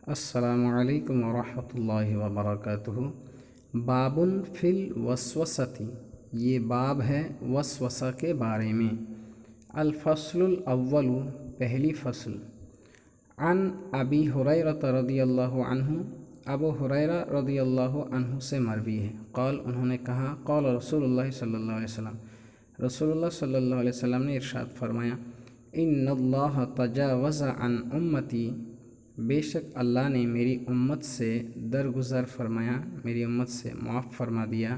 السلام علیکم ورحمۃ اللہ وبرکاتہ۔ بابن فی الوسوستی، یہ باب ہے وسوسہ کے بارے میں۔ الفصل الاول، پہلی فصل۔ عن ابی ہریرہ رضی اللہ عنہ، ابو ہریرہ رضی اللہ عنہ سے مروی ہے، قال، انہوں نے کہا، قال رسول اللہ صلی اللہ علیہ وسلم، رسول اللہ صلی اللہ علیہ وسلم نے ارشاد فرمایا، ان اللہ تجاوز عن امتی، بے شک اللہ نے میری امت سے درگزر فرمایا، میری امت سے معاف فرما دیا۔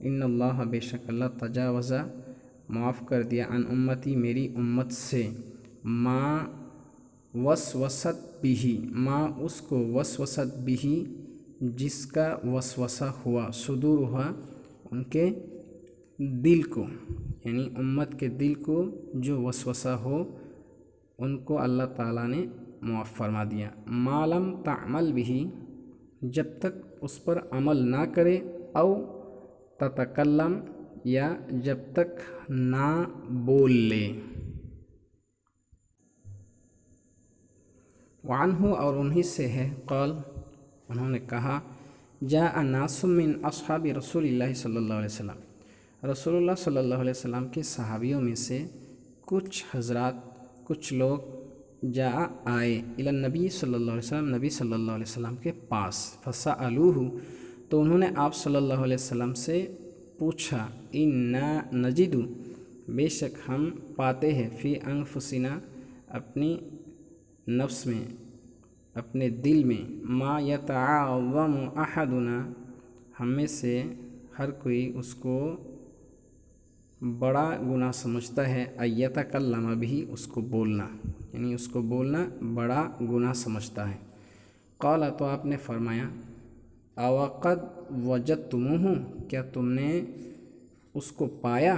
ان اللہ، بے شک اللہ، تجاوز، معاف کر دیا، عن امتی، میری امت سے، ما وسوست بھی، ما اس کو، وسوست بھی، جس کا وسوسہ ہوا، صدور ہوا، ان کے دل کو، یعنی امت کے دل کو جو وسوسہ ہو ان کو اللہ تعالیٰ نے معاف فرما دیا۔ ما لم تعمل بھی، جب تک اس پر عمل نہ کرے، او تتکلم، یا جب تک نہ بول لے۔ وعنہ، اور انہی سے ہے، قال، انہوں نے کہا، جاء ناس من اصحاب رسول اللہ صلی اللہ علیہ وسلم، رسول اللہ صلی اللہ علیہ وسلم کے صحابیوں میں سے کچھ حضرات، کچھ لوگ، جاء، آئے، الی النبی صلی اللہ علیہ وسلم، نبی صلی اللہ علیہ وسلم کے پاس، فسألوہ، تو انہوں نے آپ صلی اللہ علیہ وسلم سے پوچھا، انا نجد، بے شک ہم پاتے ہیں، فی انفسنا، اپنی نفس میں، اپنے دل میں، ما یتعاظم احدنا، ہم میں سے ہر کوئی اس کو بڑا گناہ سمجھتا ہے، ایتکلم بھی، اس کو بولنا، یعنی اس کو بولنا بڑا گناہ سمجھتا ہے۔ قال، تو آپ نے فرمایا، اوقد وجدتموہ، کیا تم نے اس کو پایا؟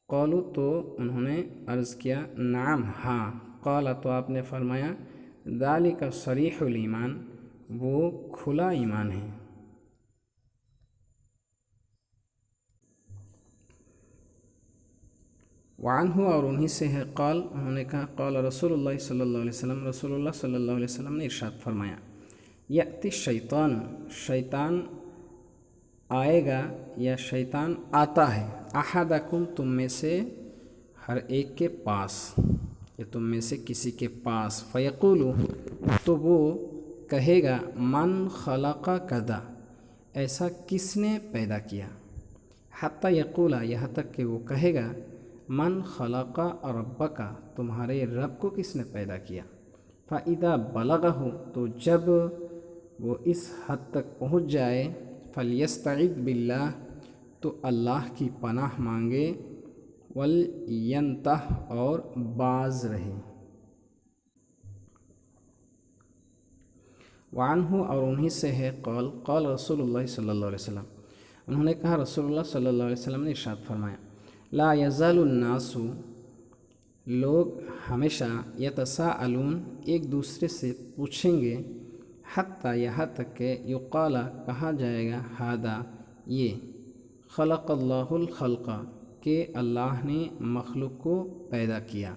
قالوا، تو انہوں نے عرض کیا، نعم، ہاں۔ قال، تو آپ نے فرمایا، ذالک صریح الایمان، وہ کھلا ایمان ہے۔ وعنہ، اور انہی سے ہے، قال، انہوں نے کہا، قال رسول اللہ صلی اللہ علیہ وسلم، رسول اللہ صلی اللہ علیہ وسلم نے ارشاد فرمایا، یأتی الشیطان، شیطان آئے گا، یا شیطان آتا ہے، احدکم، تم میں سے ہر ایک کے پاس، یا تم میں سے کسی کے پاس، فیقول، تو وہ کہے گا، من خلق کذا، ایسا کس نے پیدا کیا، حتی یقول، یہاں تک کہ وہ کہے گا، من خلق ربک، تمہارے رب کو کس نے پیدا کیا، فَإِذَا بَلَغَهُ، تو جب وہ اس حد تک پہنچ جائے، فَلْيَسْتَعِذْ بِاللَّهِ، تو اللہ کی پناہ مانگے، وَلْيَنْتَهْ، اور باز رہے۔ وعنہ، اور انہی سے ہے، قال، قال رسول اللہ صلی اللہ علیہ وسلم، انہوں نے کہا، رسول اللہ صلی اللہ علیہ وسلم نے ارشاد فرمایا، لا یزال الناس، لوگ ہمیشہ، یتساءلون، ایک دوسرے سے پوچھیں گے، حتی، یہاں تک کہ، یقال، کہا جائے گا، ھذا، یہ، خلق اللہ الخلق، کہ اللہ نے مخلوق کو پیدا کیا،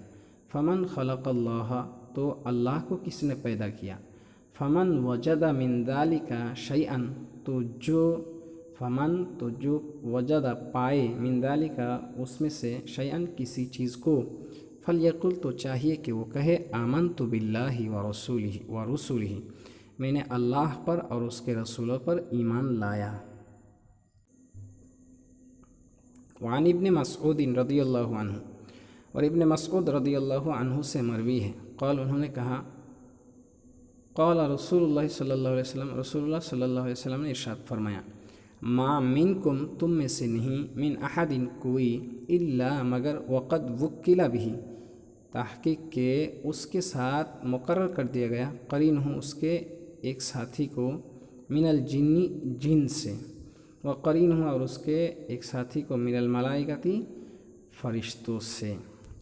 فمن خلق اللہ، تو اللہ کو کس نے پیدا کیا، فمن وجد من ذلک شیئا، تو جو، فمن، تو جو، وجد، پائے، من ذلک، اس میں سے، شیئا، کسی چیز کو، فلیقل، تو چاہیے کہ وہ کہے، آمنت باللہ ورسولہ، میں نے اللہ پر اور اس کے رسولوں پر ایمان لایا۔ وعن ابن مسعود رضی اللہ عنہ، اور ابن مسعود رضی اللہ عنہ سے مروی ہے، قال، انہوں نے کہا، قال رسول اللہ صلی اللہ علیہ وسلم، رسول اللہ صلی اللہ علیہ وسلم نے ارشاد فرمایا، ما منکم، تم میں سے نہیں، من احد، کوئی، الا، مگر، وقد وکل بھی، تحقیق کہ اس کے ساتھ مقرر کر دیا گیا، قرین ہوں، اس کے ایک ساتھی کو، من الجن، جن سے، وقرین ہوں، اور اس کے ایک ساتھی کو، من الملائکتی، فرشتوں سے،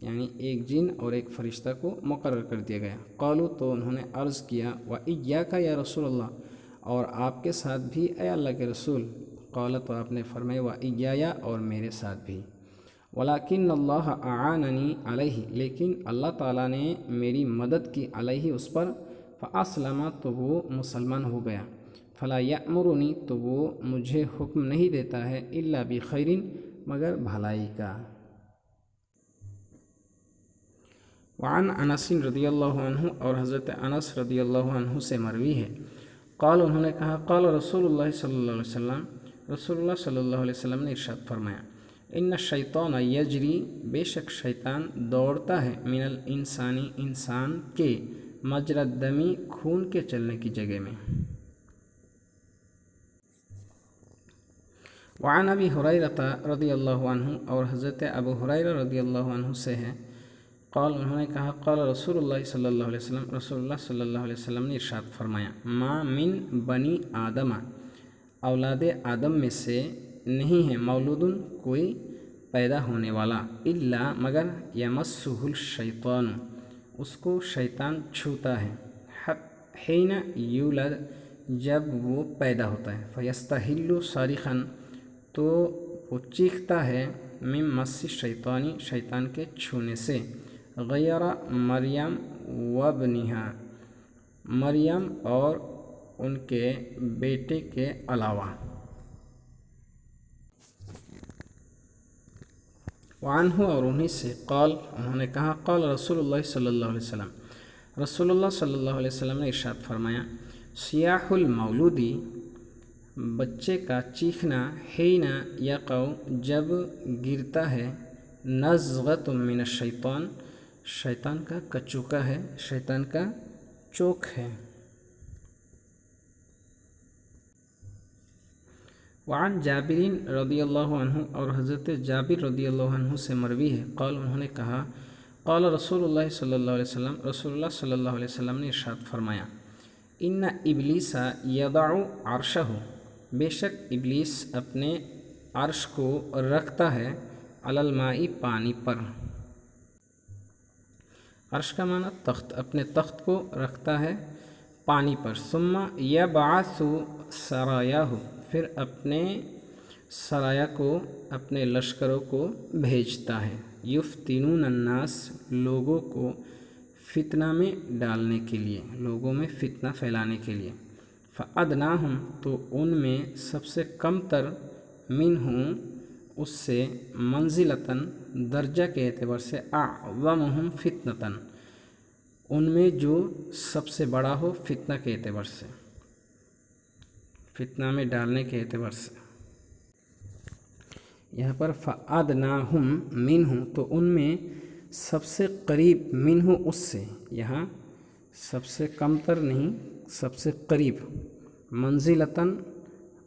یعنی ایک جن اور ایک فرشتہ کو مقرر کر دیا گیا۔ قالوا، تو انہوں نے عرض کیا، وَإِيَّاكَ یا رسول اللہ، اور آپ کے ساتھ بھی، اے اللہ کے رسول، قال، تو آپ نے فرمایا، وَإِيَّايَ، اور میرے ساتھ بھی، وَلَكِنَّ اللَّهَ أَعَانَنِي عَلَيْهِ، لیکن اللہ تعالیٰ نے میری مدد کی، علیہ، اس پر، फ़अस्लमा तो वो मुसलमान हो गया। फ़ला यअमुरुनी तो वो मुझे हुक्म नहीं देता है इल्ला बिखैरिन मगर भलाई का। वअन अनस रदियल्लाहु अन्हु और हज़रत अनस रदियल्लाहु अन्हु से मरवी है क़ाल उन्होंने कहा क़ाल रसूलुल्लाह सल्लल्लाहु अलैहि वसल्लम रसूलुल्लाह सल्लल्लाहु अलैहि वसल्लम ने इरशाद फरमाया इन्न शैतान यजरी बेशक शैतान दौड़ता है मिनल इंसानी इंसान के मजरद दमी खून के चलने की जगह में। वअन अबी हुरैरता रदियल्लाहु अन्हु और हज़रत अबू हुरैरा रदियल्लाहु अन्हु से है क़ाल उन्होंने कहा क़ाल रसूलुल्लाह सल्लल्लाहु अलैहि वसल्लम रसूलुल्लाह सल्लल्लाहु अलैहि वसल्लम ने इरशाद फरमाया मा मिन बनी आदमा औलाद आदम में से नहीं है मौलूदुन कोई पैदा होने वाला इल्ला मगर यमस्सुहुल शैतान उसको शैतान छूता है हिना यूलद जब वो पैदा होता है फयस्तहिल्लु सारिखन तो वो चीखता है मिम मस्सी शैतानी शैतान के छूने से गैर मरियम वबनिहा मरियम और उनके बेटे के अलावा। वानहु और उन्हीं से क़ाल उन्होंने कहा क़ाल रसूलुल्लाह सल्लल्लाहु अलैहि वसल्लम रसूलुल्लाह सल्लल्लाहु अलैहि वसल्लम ने इरशाद फरमाया सियाहुल मौलूदी बच्चे का चीखना हिना यक़ौ जब गिरता है नज़ग़तुम मिनश शैतान शैतान का कचूका है शैतान का चोक है। वअन जाबिरिन रदियल्लाहु अन्हु और हज़रत जाबिर रदियल्लाहु अन्हु से मरवी है क़ाल उन्होंने कहा क़ाल रसूलुल्लाह सल्लल्लाहु अलैहि वसल्लम रसूलुल्लाह सल्लल्लाहु अलैहि वसल्लम ने इरशाद फरमाया इन्ना इब्लीसा यदअु अर्शहु बेशक इब्लीस अपने अर्श को रखता है अलल माई पानी पर। अर्श का माना तख्त अपने तख्त को रखता है पानी पर। सुम्मा यबअसु सरायाहु फिर अपने सराया को अपने लश्करों को भेजता है युफ्तिनून अन्नास लोगों को फितना में डालने के लिए लोगों में फितना फैलाने के लिए। फ़अदनाहुम तो उनमें सबसे कम तर मिनहुम उससे मंजिलतन दर्जा के एतबार से अअज़मुहुम फितनतन उनमें जो सबसे बड़ा हो फितना के एतबार से फितना में डालने के एतबार से। यहाँ पर फ़अदनाहुम मिनहु तो उनमें सबसे करीब मिनहु उससे यहाँ सबसे कमतर नहीं सबसे करीब मंजिलतन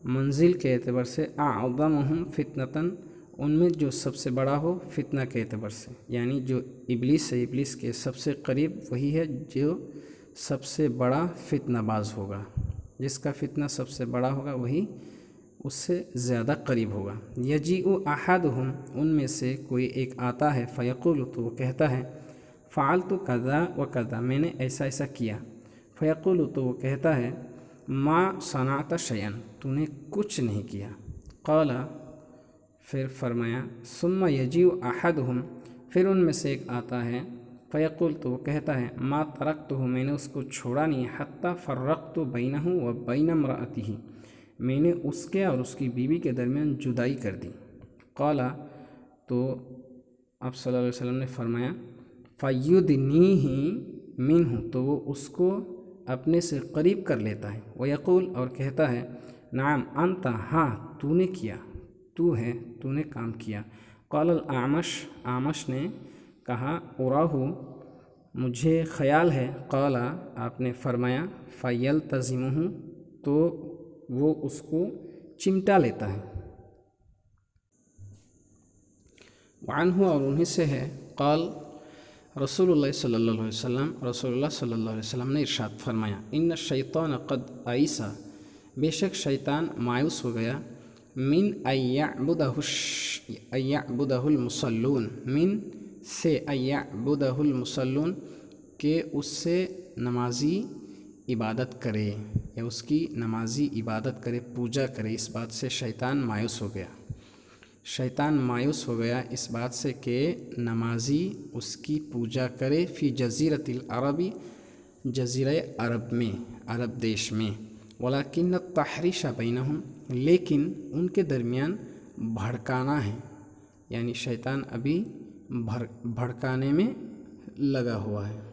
मंजिल के एतबार से अअज़मुहुम फितनतन उनमें जो सबसे बड़ा हो फितना के एतबार से यानी जो इब्लीस है इब्लीस के सबसे करीब वही है जो सबसे बड़ा फितनाबाज होगा जिसका फितना सबसे बड़ा होगा वही उससे ज़्यादा करीब होगा। यजीउ अहदुहुम उनमें से कोई एक आता है फ़यक़ुलु तो वो कहता है फ़अलतु कज़ा व कज़ा मैंने ऐसा ऐसा किया। फ़यक़ुलु तो वो कहता है मा सनात शयन तूने कुछ नहीं किया। क़ाला फिर फरमाया सुम्मा यजीउ अहदुहुम फिर उनमें से एक आता है फ़यक़ुल तो वो कहता है मा तरक्तुहु मैंने उसको छोड़ा नहीं हत्ता फ़र्रक़्तु बैनहु व बैन इम्रअतिही मैंने उसके और उसकी बीवी के दरमियान जुदाई कर दी। क़ाला तो आप सल्लल्लाहु अलैहि वसल्लम ने फरमाया फ़युदनीही मिनहु तो वो उसको अपने से करीब कर लेता है। व यक़ूल और कहता है नाम अंता हाँ तूने किया तू है तूने काम किया। क़ाल आमश आमश ने कहा उराहु मुझे ख़याल है। क़ाला आपने फरमाया फ़यल्तज़िमुहु तो वो उसको चिमटा लेता है। वअन्हु और उन्हीं से है क़ाल रसूलुल्लाह सल्लल्लाहु अलैहि वसल्लम रसूलुल्लाह सल्लल्लाहु अलैहि वसल्लम ने इरशाद फरमाया इन्न शैतान क़द आइसा बेशक शैतान मायूस हो गया मिन अय्यअबुदहुल मुसल्लून मिन से अय्यअबुदहुल मुसल्लून के उससे नमाजी इबादत करे या उसकी नमाजी इबादत करे पूजा करे। इस बात से शैतान मायूस हो गया शैतान मायूस हो गया इस बात से कि नमाजी उसकी पूजा करे फ़ी जज़ीरतिल अरबी जज़ीरा अरब में, अरब देश में। वलाकिन तहरीश बैनहुम, लेकिन उनके दरमियान भड़काना है, यानी शैतान अभी भड़काने में लगा हुआ है।